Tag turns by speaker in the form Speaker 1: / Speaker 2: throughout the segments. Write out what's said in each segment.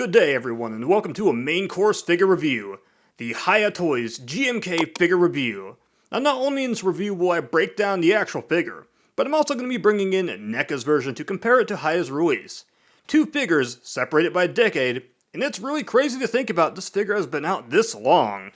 Speaker 1: Good day everyone and welcome to a main course figure review, the Hiya Toys GMK figure review. Now not only in this review will I break down the actual figure, but I'm also going to be bringing in NECA's version to compare it to Hiya's release. Two figures separated by a decade, and it's really crazy to think about this figure has been out this long.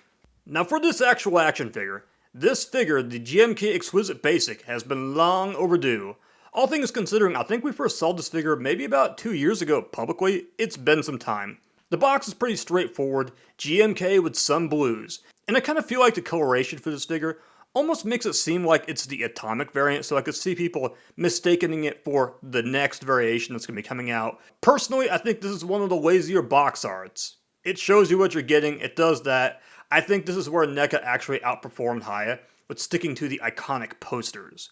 Speaker 1: Now for this actual action figure, this figure, the GMK Exquisite Basic, has been long overdue. All things considering, I think we first saw this figure maybe about 2 years ago publicly. It's been some time. The box is pretty straightforward, GMK with some blues, and I kind of feel like the coloration for this figure almost makes it seem like it's the atomic variant, so I could see people mistaking it for the next variation that's going to be coming out. Personally, I think this is one of the lazier box arts. It shows you what you're getting, it does that. I think this is where NECA actually outperformed Hiya with sticking to the iconic posters.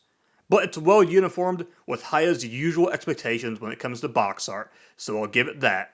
Speaker 1: But it's well uniformed with Hiya's usual expectations when it comes to box art, so I'll give it that.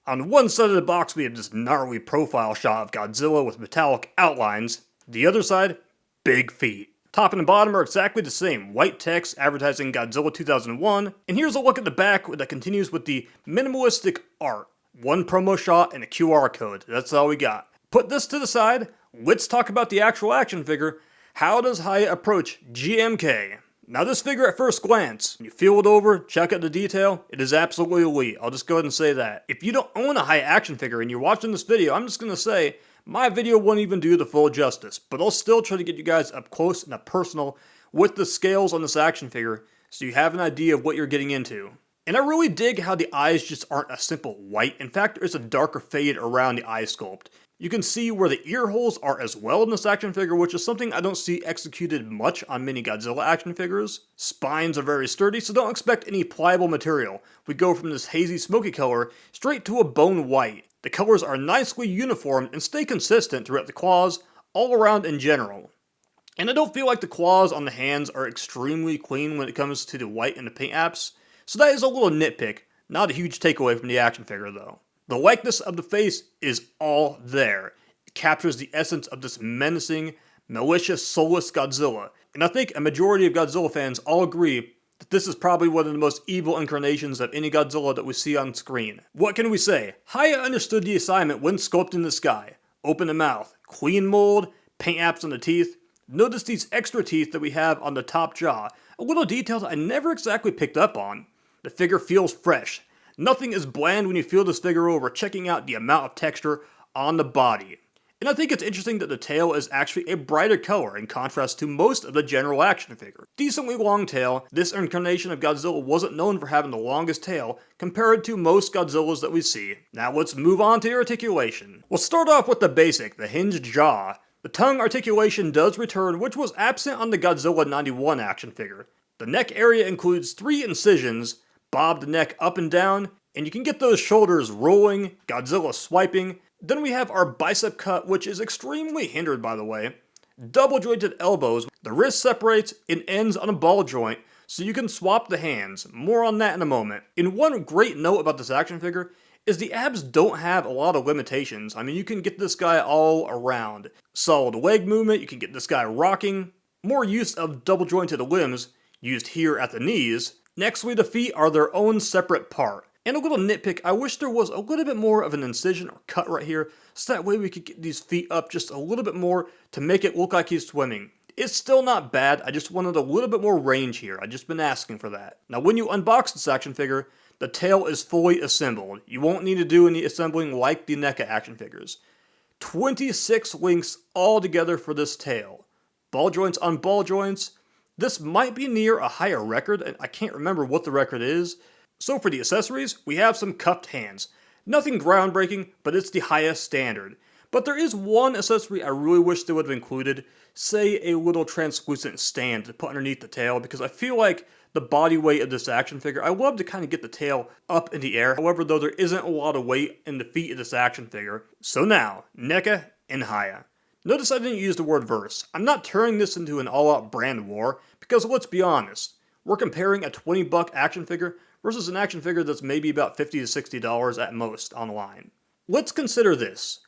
Speaker 1: On one side of the box we have this gnarly profile shot of Godzilla with metallic outlines. The other side, big feet. Top and bottom are exactly the same, white text advertising Godzilla 2001, and here's a look at the back that continues with the minimalistic art. One promo shot and a QR code, that's all we got. Put this to the side, let's talk about the actual action figure. How does Hiya approach GMK? Now this figure at first glance, when you feel it over, check out the detail, it is absolutely elite. I'll just go ahead and say that. If you don't own a Hiya action figure and you're watching this video, I'm just going to say, my video won't even do the full justice, but I'll still try to get you guys up close and up personal with the scales on this action figure so you have an idea of what you're getting into. And I really dig how the eyes just aren't a simple white. In fact, there's a darker fade around the eye sculpt. You can see where the ear holes are as well in this action figure, which is something I don't see executed much on many Godzilla action figures. Spines are very sturdy, so don't expect any pliable material. We go from this hazy smoky color straight to a bone white. The colors are nicely uniform and stay consistent throughout the claws, all around in general. And I don't feel like the claws on the hands are extremely clean when it comes to the white and the paint apps, so that is a little nitpick, not a huge takeaway from the action figure though. The likeness of the face is all there. It captures the essence of this menacing, malicious, soulless Godzilla. And I think a majority of Godzilla fans all agree that this is probably one of the most evil incarnations of any Godzilla that we see on screen. What can we say? Hiya understood the assignment when sculpting this guy. Open the mouth, clean mold, paint apps on the teeth. Notice these extra teeth that we have on the top jaw. A little detail that I never exactly picked up on. The figure feels fresh. Nothing is bland when you feel this figure over, checking out the amount of texture on the body. And I think it's interesting that the tail is actually a brighter color in contrast to most of the general action figure. Decently long tail, this incarnation of Godzilla wasn't known for having the longest tail compared to most Godzillas that we see. Now let's move on to articulation. We'll start off with the basic, the hinged jaw. The tongue articulation does return, which was absent on the Godzilla 91 action figure. The neck area includes 3 incisions, bob the neck up and down, and you can get those shoulders rolling, Godzilla swiping. Then we have our bicep cut, which is extremely hindered by the way. Double jointed elbows, the wrist separates and ends on a ball joint, so you can swap the hands. More on that in a moment. And one great note about this action figure is the abs don't have a lot of limitations. I mean, you can get this guy all around. Solid leg movement, you can get this guy rocking. More use of double jointed limbs, used here at the knees. Nextly, the feet are their own separate part. And a little nitpick, I wish there was a little bit more of an incision or cut right here, so that way we could get these feet up just a little bit more to make it look like he's swimming. It's still not bad, I just wanted a little bit more range here, I've just been asking for that. Now when you unbox this action figure, the tail is fully assembled. You won't need to do any assembling like the NECA action figures. 26 links all together for this tail. Ball joints on ball joints. This might be near a higher record, and I can't remember what the record is. So for the accessories, we have some cupped hands. Nothing groundbreaking, but it's the highest standard. But there is one accessory I really wish they would have included, say a little translucent stand to put underneath the tail, because I feel like the body weight of this action figure, I love to kind of get the tail up in the air. However, though, there isn't a lot of weight in the feet of this action figure. So now, NECA and Hiya. Notice I didn't use the word verse. I'm not turning this into an all-out brand war, because let's be honest, we're comparing a $20 action figure versus an action figure that's maybe about $50 to $60 at most online. Let's consider this.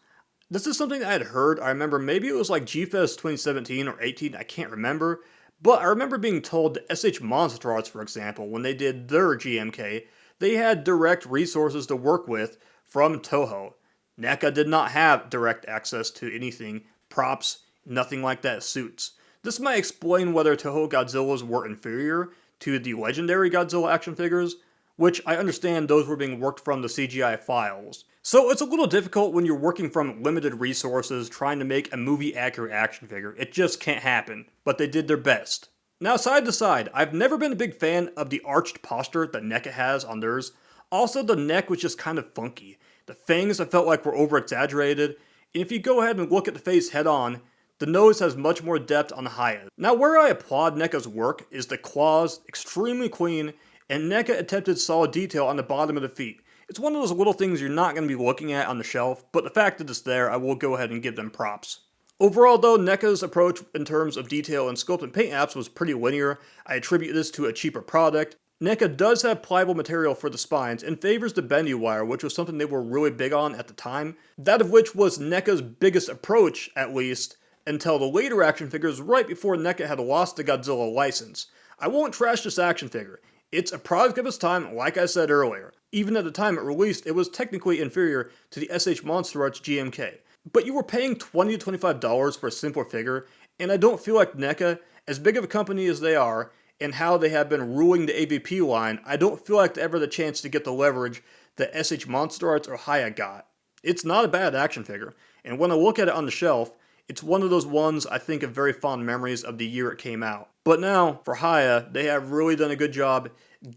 Speaker 1: This is something I had heard, I remember maybe it was like G-Fest 2017 or 18, I can't remember, but I remember being told that SH Monsterarts, for example, when they did their GMK, they had direct resources to work with from Toho. NECA did not have direct access to anything, props, nothing like that, suits. This might explain whether Toho Godzillas were inferior to the legendary Godzilla action figures, which I understand those were being worked from the CGI files. So it's a little difficult when you're working from limited resources trying to make a movie-accurate action figure. It just can't happen, but they did their best. Now, side to side, I've never been a big fan of the arched posture that NECA has on theirs. Also, the neck was just kind of funky. The fangs I felt like were over-exaggerated, and if you go ahead and look at the face head-on, the nose has much more depth on the Hiyas. Now, where I applaud NECA's work is the claws, extremely clean, and NECA attempted solid detail on the bottom of the feet. It's one of those little things you're not going to be looking at on the shelf, but the fact that it's there, I will go ahead and give them props. Overall though, NECA's approach in terms of detail and sculpt and paint apps was pretty linear. I attribute this to a cheaper product. NECA does have pliable material for the spines and favors the bendy wire, which was something they were really big on at the time. That of which was NECA's biggest approach, at least, until the later action figures right before NECA had lost the Godzilla license. I won't trash this action figure. It's a product of its time, like I said earlier. Even at the time it released, it was technically inferior to the SH Monsterarts GMK. But you were paying $20 to $25 for a simpler figure, and I don't feel like NECA, as big of a company as they are, and how they have been ruling the AVP line, I don't feel like they ever had the chance to get the leverage that SH Monsterarts or Hiya got. It's not a bad action figure, and when I look at it on the shelf, it's one of those ones I think of very fond memories of the year it came out. But now, for Hiya, they have really done a good job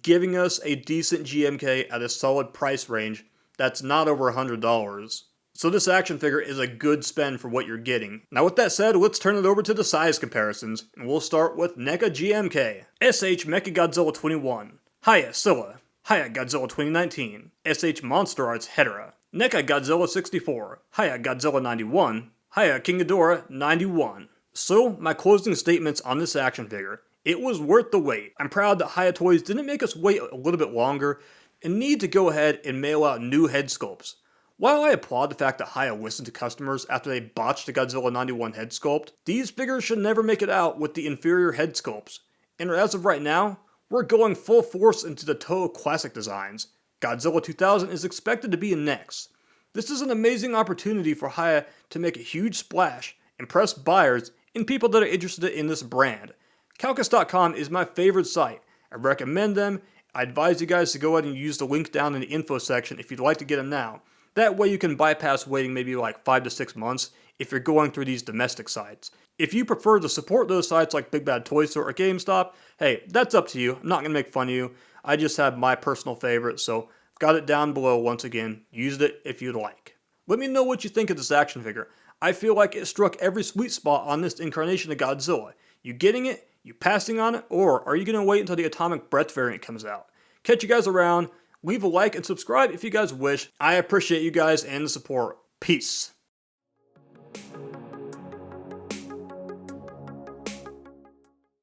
Speaker 1: giving us a decent GMK at a solid price range that's not over $100. So this action figure is a good spend for what you're getting. Now with that said, let's turn it over to the size comparisons, and we'll start with NECA GMK, SH Mechagodzilla 21, Hiya Scylla, Hiya Godzilla 2019, SH Monsterarts Hedorah, NECA Godzilla 64, Hiya Godzilla 91, Hiya King Ghidorah 91. So, my closing statements on this action figure. It was worth the wait. I'm proud that Hiya Toys didn't make us wait a little bit longer and need to go ahead and mail out new head sculpts. While I applaud the fact that Hiya listened to customers after they botched the Godzilla 91 head sculpt, these figures should never make it out with the inferior head sculpts. And as of right now, we're going full force into the Toho classic designs. Godzilla 2000 is expected to be next. This is an amazing opportunity for Hiya to make a huge splash, impress buyers, and people that are interested in this brand. Calcus.com is my favorite site. I recommend them. I advise you guys to go ahead and use the link down in the info section if you'd like to get them now. That way you can bypass waiting maybe like 5 to 6 months if you're going through these domestic sites. If you prefer to support those sites like Big Bad Toy Store or GameStop, hey, that's up to you. I'm not going to make fun of you. I just have my personal favorite, so I've got it down below once again. Use it if you'd like. Let me know what you think of this action figure. I feel like it struck every sweet spot on this incarnation of Godzilla. You getting it? You passing on it? Or are you going to wait until the Atomic Breath variant comes out? Catch you guys around. Leave a like and subscribe if you guys wish. I appreciate you guys and the support. Peace.